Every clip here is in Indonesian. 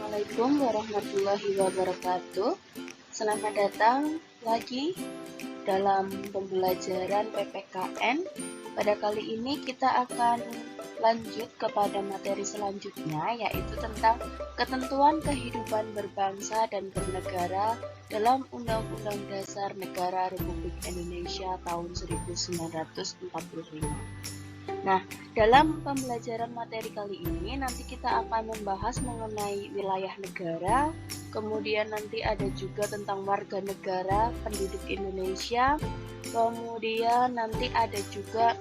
Assalamualaikum warahmatullahi wabarakatuh. Selamat datang lagi dalam pembelajaran PPKN. Pada kali ini kita akan lanjut kepada materi selanjutnya, yaitu tentang ketentuan kehidupan berbangsa dan bernegara dalam Undang-Undang Dasar Negara Republik Indonesia tahun 1945. Nah, dalam pembelajaran materi kali ini nanti kita akan membahas mengenai wilayah negara, kemudian nanti ada juga tentang warga negara, penduduk Indonesia, kemudian nanti ada juga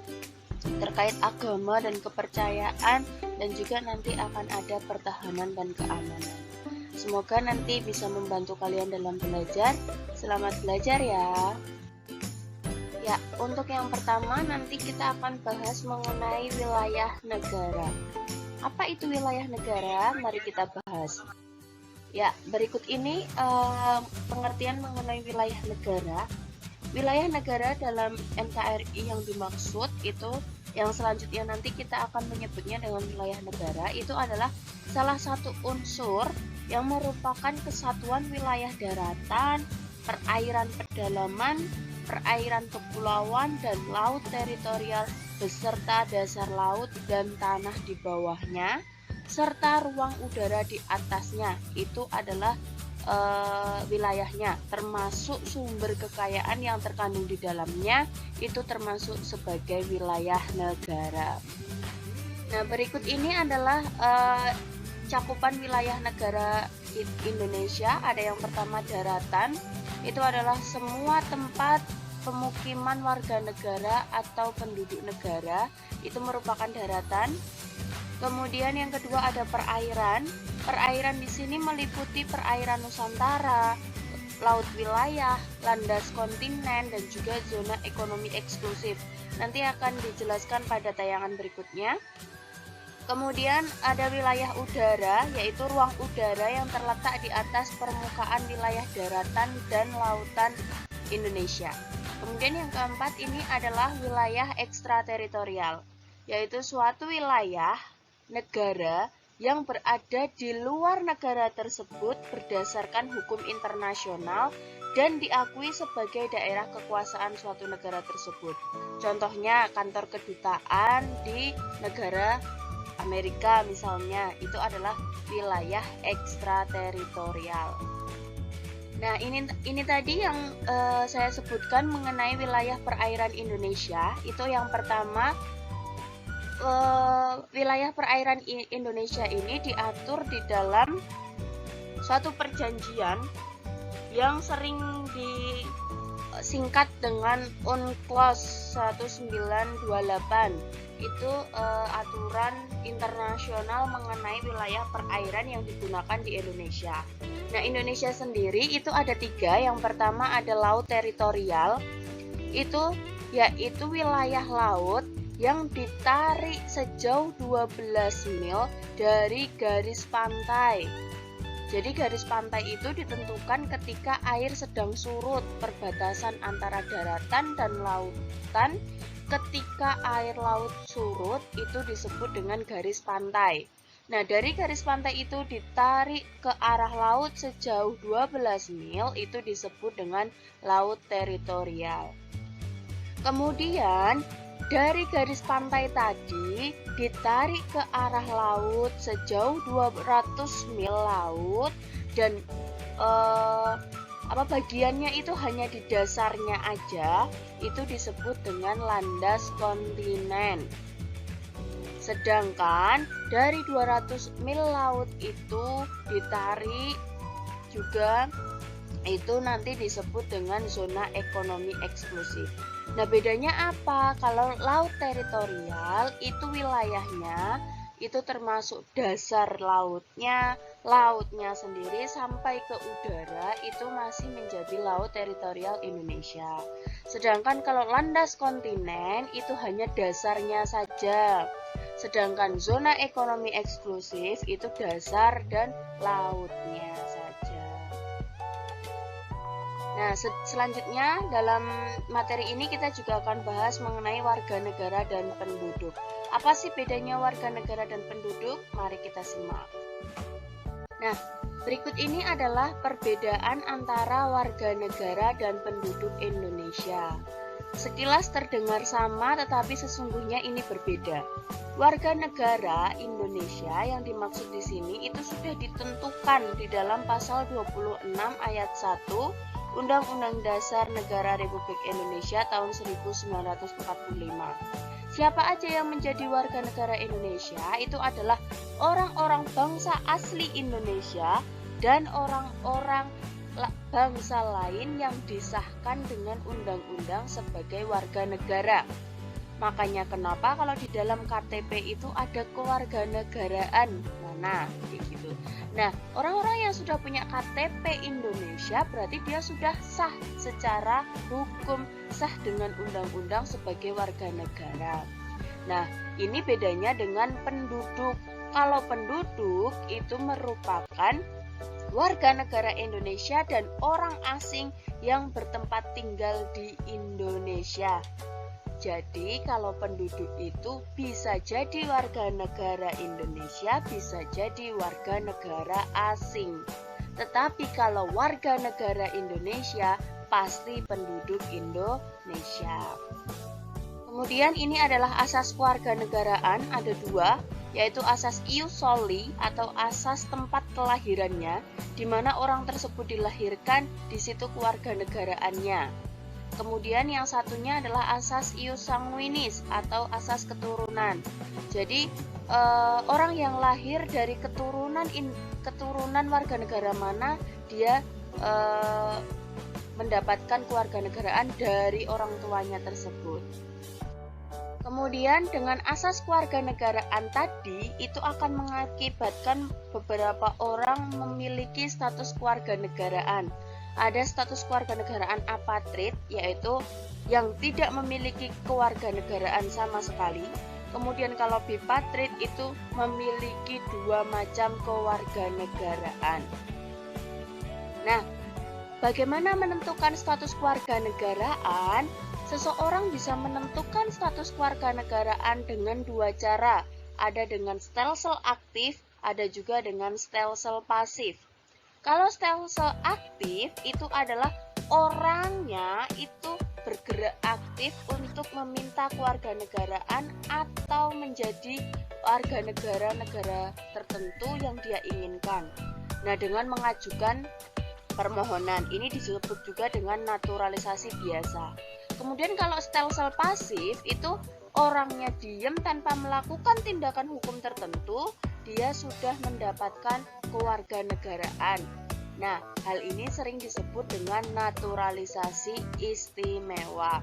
terkait agama dan kepercayaan, dan juga nanti akan ada pertahanan dan keamanan. Semoga nanti bisa membantu kalian dalam belajar. Selamat belajar ya. Ya, untuk yang pertama nanti kita akan bahas mengenai wilayah negara. Apa itu wilayah negara? Mari kita bahas. Ya, berikut ini pengertian mengenai wilayah negara. Wilayah negara dalam NKRI yang dimaksud itu, yang selanjutnya nanti kita akan menyebutnya dengan wilayah negara, itu adalah salah satu unsur yang merupakan kesatuan wilayah daratan, perairan pedalaman, perairan kepulauan, dan laut teritorial beserta dasar laut dan tanah di bawahnya, serta ruang udara di atasnya. Itu adalah wilayahnya, termasuk sumber kekayaan yang terkandung di dalamnya, itu termasuk sebagai wilayah negara. Nah, berikut ini adalah cakupan wilayah negara Indonesia. Ada yang pertama daratan, itu adalah semua tempat pemukiman warga negara atau penduduk negara, itu merupakan daratan. Kemudian yang kedua ada perairan. Perairan di sini meliputi perairan Nusantara, laut wilayah, landas kontinen, dan juga zona ekonomi eksklusif. Nanti akan dijelaskan pada tayangan berikutnya. Kemudian ada wilayah udara, yaitu ruang udara yang terletak di atas permukaan wilayah daratan dan lautan Indonesia. Kemudian yang keempat ini adalah wilayah ekstrateritorial, yaitu suatu wilayah negara yang berada di luar negara tersebut berdasarkan hukum internasional dan diakui sebagai daerah kekuasaan suatu negara tersebut. Contohnya kantor kedutaan di negara Amerika misalnya, itu adalah wilayah ekstrateritorial. Nah, ini tadi yang saya sebutkan mengenai wilayah perairan Indonesia. Itu yang pertama, wilayah perairan Indonesia ini diatur di dalam suatu perjanjian yang sering disingkat dengan UNCLOS 1928. Itu aturan internasional mengenai wilayah perairan yang digunakan di Indonesia. Nah, Indonesia sendiri itu ada 3. Yang pertama ada laut teritorial, yaitu wilayah laut yang ditarik sejauh 12 mil dari garis pantai. Jadi garis pantai itu ditentukan ketika air sedang surut, perbatasan antara daratan dan lautan. Ketika air laut surut itu disebut dengan garis pantai. Nah, dari garis pantai itu ditarik ke arah laut sejauh 12 mil, itu disebut dengan laut teritorial. Kemudian dari garis pantai tadi ditarik ke arah laut sejauh 200 mil laut, dan bagiannya itu hanya di dasarnya aja, itu disebut dengan landas kontinen. Sedangkan dari 200 mil laut itu ditarik juga, itu nanti disebut dengan zona ekonomi eksklusif. Nah, bedanya apa? Kalau laut teritorial itu wilayahnya itu termasuk dasar lautnya sendiri sampai ke udara, itu masih menjadi laut teritorial Indonesia. Sedangkan kalau landas kontinen itu hanya dasarnya saja. Sedangkan zona ekonomi eksklusif itu dasar dan lautnya saja. Nah, selanjutnya dalam materi ini kita juga akan bahas mengenai warga negara dan penduduk. Apa sih bedanya warga negara dan penduduk? Mari kita simak. Nah, berikut ini adalah perbedaan antara warga negara dan penduduk Indonesia. Sekilas terdengar sama, tetapi sesungguhnya ini berbeda. Warga negara Indonesia yang dimaksud di sini itu sudah ditentukan di dalam pasal 26 ayat 1 Undang-Undang Dasar Negara Republik Indonesia tahun 1945. Siapa aja yang menjadi warga negara Indonesia itu adalah orang-orang bangsa asli Indonesia dan orang-orang bangsa lain yang disahkan dengan undang-undang sebagai warga negara. Makanya kenapa kalau di dalam KTP itu ada kewarganegaraan. Nah, gitu. Nah, orang-orang yang sudah punya KTP Indonesia berarti dia sudah sah secara hukum, sah dengan undang-undang sebagai warga negara. Nah, ini bedanya dengan penduduk. Kalau penduduk itu merupakan warga negara Indonesia dan orang asing yang bertempat tinggal di Indonesia. Jadi kalau penduduk itu bisa jadi warga negara Indonesia, bisa jadi warga negara asing. Tetapi kalau warga negara Indonesia pasti penduduk Indonesia. Kemudian ini adalah asas kewarganegaraan, ada dua, yaitu asas ius soli atau asas tempat kelahirannya, di mana orang tersebut dilahirkan, di situ kewarganegaraannya. Kemudian yang satunya adalah asas ius sanguinis atau asas keturunan. Jadi orang yang lahir dari keturunan warga negara mana dia mendapatkan kewarganegaraan dari orang tuanya tersebut. Kemudian dengan asas kewarganegaraan tadi itu akan mengakibatkan beberapa orang memiliki status kewarganegaraan. Ada status kewarganegaraan apatrid, yaitu yang tidak memiliki kewarganegaraan sama sekali. Kemudian kalau bipatrid itu memiliki dua macam kewarganegaraan. Nah, bagaimana menentukan status kewarganegaraan? Seseorang bisa menentukan status kewarganegaraan dengan dua cara. Ada dengan stelsel aktif, ada juga dengan stelsel pasif. Kalau stelsel aktif itu adalah orangnya itu bergerak aktif untuk meminta kewarganegaraan atau menjadi warga negara tertentu yang dia inginkan. Nah, dengan mengajukan permohonan, ini disebut juga dengan naturalisasi biasa. Kemudian kalau stelsel pasif itu orangnya diam tanpa melakukan tindakan hukum tertentu, dia sudah mendapatkan kewarganegaraan. Nah, hal ini sering disebut dengan naturalisasi istimewa.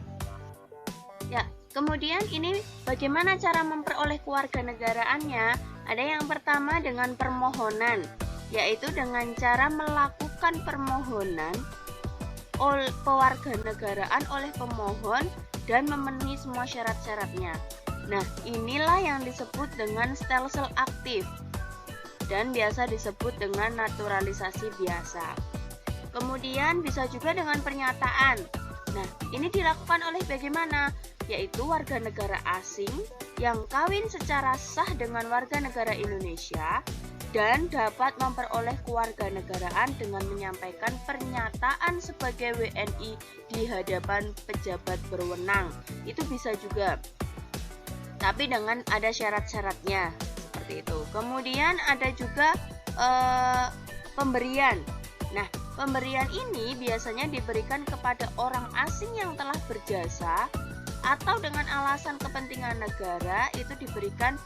Ya, kemudian ini bagaimana cara memperoleh kewarganegaraannya? Ada yang pertama dengan permohonan, yaitu dengan cara melakukan permohonan kewarganegaraan oleh pemohon dan memenuhi semua syarat-syaratnya. Nah, inilah yang disebut dengan stelsel aktif dan biasa disebut dengan naturalisasi biasa. Kemudian bisa juga dengan pernyataan. Nah, ini dilakukan oleh bagaimana? Yaitu warga negara asing yang kawin secara sah dengan warga negara Indonesia dan dapat memperoleh kewarganegaraan dengan menyampaikan pernyataan sebagai WNI di hadapan pejabat berwenang. Itu bisa juga, tapi dengan ada syarat-syaratnya seperti itu. Kemudian ada juga pemberian. Nah, pemberian ini biasanya diberikan kepada orang asing yang telah berjasa atau dengan alasan kepentingan negara, itu diberikan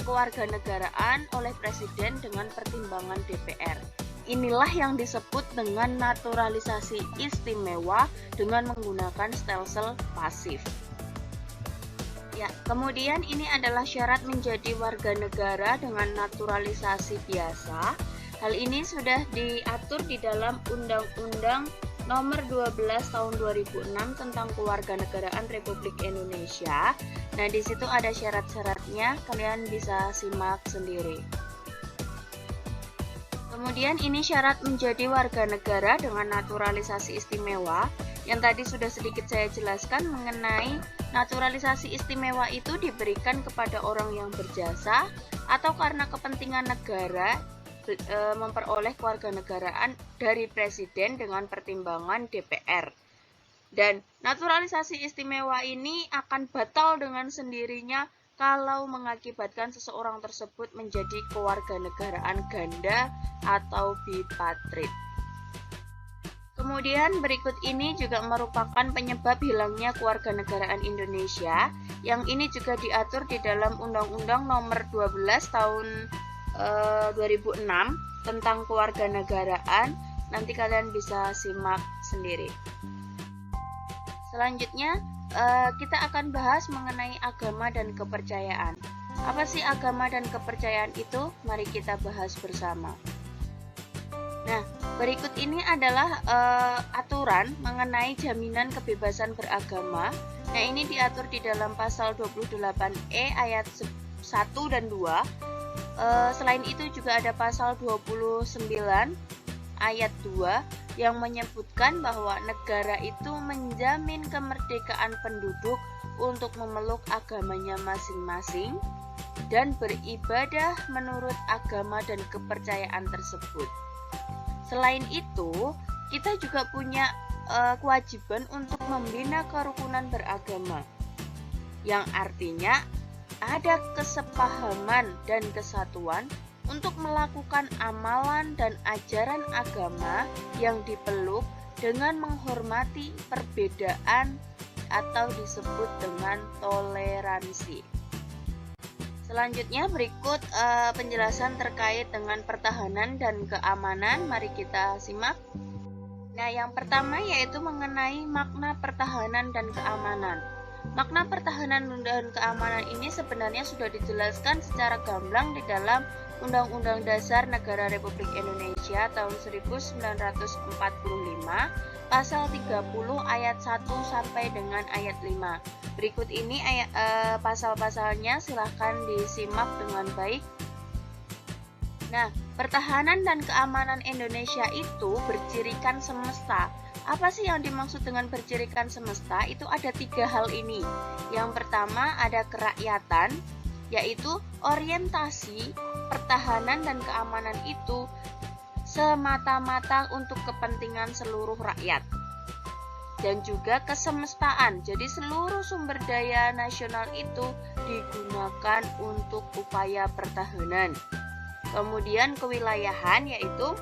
kewarganegaraan oleh presiden dengan pertimbangan DPR. Inilah yang disebut dengan naturalisasi istimewa dengan menggunakan stelsel pasif. Ya, kemudian ini adalah syarat menjadi warga negara dengan naturalisasi biasa. Hal ini sudah diatur di dalam Undang-Undang Nomor 12 Tahun 2006 tentang Kewarganegaraan Republik Indonesia. Nah, di situ ada syarat-syaratnya, kalian bisa simak sendiri. Kemudian ini syarat menjadi warga negara dengan naturalisasi istimewa. Yang tadi sudah sedikit saya jelaskan mengenai naturalisasi istimewa itu diberikan kepada orang yang berjasa atau karena kepentingan negara memperoleh kewarganegaraan dari presiden dengan pertimbangan DPR. Dan naturalisasi istimewa ini akan batal dengan sendirinya kalau mengakibatkan seseorang tersebut menjadi kewarganegaraan ganda atau bipatrid. Kemudian berikut ini juga merupakan penyebab hilangnya kewarganegaraan Indonesia, yang ini juga diatur di dalam Undang-Undang Nomor 12 Tahun 2006 tentang kewarganegaraan. Nanti kalian bisa simak sendiri. Selanjutnya kita akan bahas mengenai agama dan kepercayaan. Apa sih agama dan kepercayaan itu? Mari kita bahas bersama. Nah, berikut ini adalah aturan mengenai jaminan kebebasan beragama. Nah, ini diatur di dalam pasal 28E ayat 1 dan 2. Selain itu juga ada pasal 29 ayat 2 yang menyebutkan bahwa negara itu menjamin kemerdekaan penduduk untuk memeluk agamanya masing-masing dan beribadah menurut agama dan kepercayaan tersebut. Selain itu, kita juga punya kewajiban untuk membina kerukunan beragama, yang artinya ada kesepahaman dan kesatuan untuk melakukan amalan dan ajaran agama yang dipeluk dengan menghormati perbedaan atau disebut dengan toleransi. Selanjutnya berikut penjelasan terkait dengan pertahanan dan keamanan. Mari kita simak. Nah, yang pertama yaitu mengenai makna pertahanan dan keamanan. Makna pertahanan dan keamanan ini sebenarnya sudah dijelaskan secara gamblang di dalam Undang-Undang Dasar Negara Republik Indonesia tahun 1945, pasal 30 ayat 1 sampai dengan ayat 5. Berikut ini pasal-pasalnya, silahkan disimak dengan baik. Nah, pertahanan dan keamanan Indonesia itu bercirikan semesta. Apa sih yang dimaksud dengan bercirikan semesta? Itu ada 3 hal ini. Yang pertama ada kerakyatan, yaitu orientasi pertahanan dan keamanan itu semata-mata untuk kepentingan seluruh rakyat. Dan juga kesemestaan, jadi seluruh sumber daya nasional itu digunakan untuk upaya pertahanan. Kemudian kewilayahan, yaitu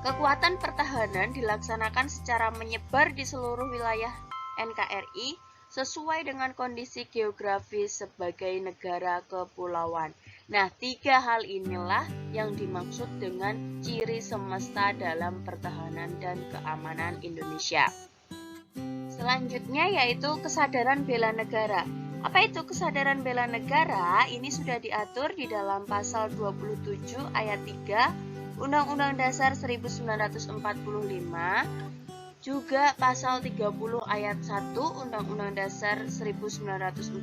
kekuatan pertahanan dilaksanakan secara menyebar di seluruh wilayah NKRI sesuai dengan kondisi geografis sebagai negara kepulauan. Nah, 3 hal inilah yang dimaksud dengan ciri semesta dalam pertahanan dan keamanan Indonesia. Selanjutnya yaitu kesadaran bela negara. Apa itu kesadaran bela negara? Ini sudah diatur di dalam pasal 27 ayat 3 Undang-Undang Dasar 1945, juga pasal 30 ayat 1 Undang-Undang Dasar 1945,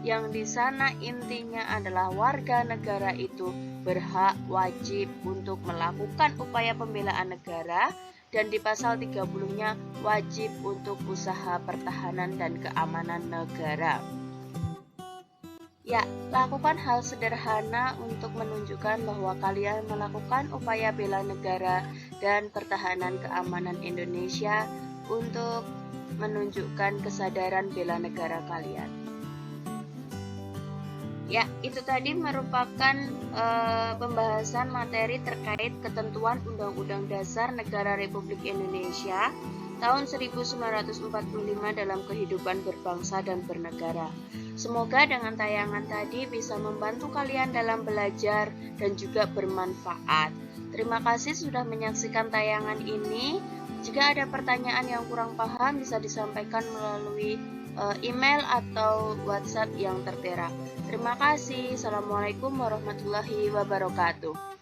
yang di sana intinya adalah warga negara itu berhak wajib untuk melakukan upaya pembelaan negara, dan di pasal 30-nya wajib untuk usaha pertahanan dan keamanan negara. Ya, lakukan hal sederhana untuk menunjukkan bahwa kalian melakukan upaya bela negara dan pertahanan keamanan Indonesia untuk menunjukkan kesadaran bela negara kalian. Ya, itu tadi merupakan pembahasan materi terkait ketentuan Undang-Undang Dasar Negara Republik Indonesia tahun 1945 dalam kehidupan berbangsa dan bernegara. Semoga dengan tayangan tadi bisa membantu kalian dalam belajar dan juga bermanfaat. Terima kasih sudah menyaksikan tayangan ini. Jika ada pertanyaan yang kurang paham bisa disampaikan melalui email atau WhatsApp yang tertera. Terima kasih. Assalamualaikum warahmatullahi wabarakatuh.